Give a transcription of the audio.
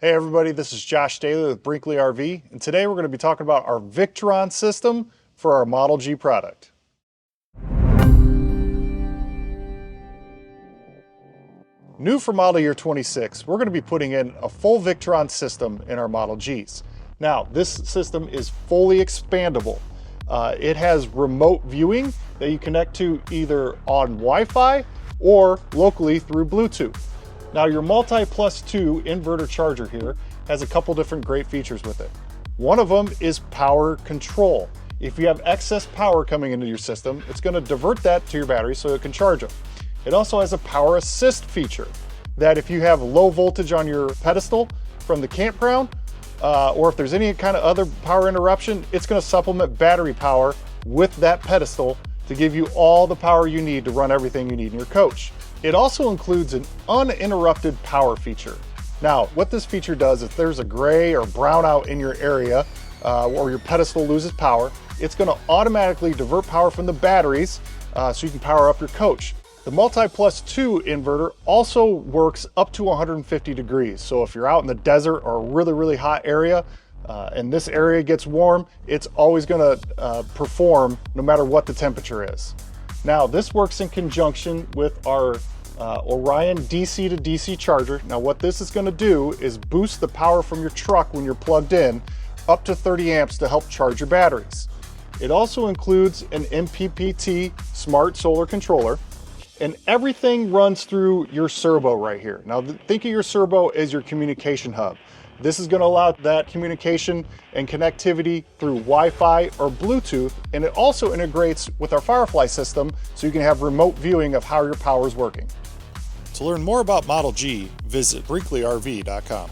Hey everybody, this is Josh Daly with Brinkley RV, and today we're going to be talking about our Victron system for our Model G product. New for model year 26, we're going to be putting in a full Victron system in our Model Gs. Now, this system is fully expandable. It has remote viewing that you connect to either on Wi-Fi or locally through Bluetooth. Now, your MultiPlus-II inverter charger here has a couple different great features with it. One of them is power control. If you have excess power coming into your system, it's going to divert that to your battery so it can charge them. It also has a power assist feature that if you have low voltage on your pedestal from the campground, or if there's any kind of other power interruption, it's going to supplement battery power with that pedestal to give you all the power you need to run everything you need in your coach. It also includes an uninterrupted power feature. Now, what this feature does, if there's a gray or brownout in your area or your pedestal loses power, it's going to automatically divert power from the batteries so you can power up your coach. The MultiPlus-II inverter also works up to 150 degrees. So if you're out in the desert or a really hot area and this area gets warm, it's always going to perform no matter what the temperature is. Now, this works in conjunction with our Orion DC to DC charger. Now, what this is going to do is boost the power from your truck when you're plugged in up to 30 amps to help charge your batteries. It also includes an MPPT smart solar controller, and everything runs through your servo right here. Now, think of your servo as your communication hub. This is going to allow that communication and connectivity through Wi-Fi or Bluetooth, and it also integrates with our Firefly system so you can have remote viewing of how your power is working. To learn more about Model G, visit BrinkleyRV.com.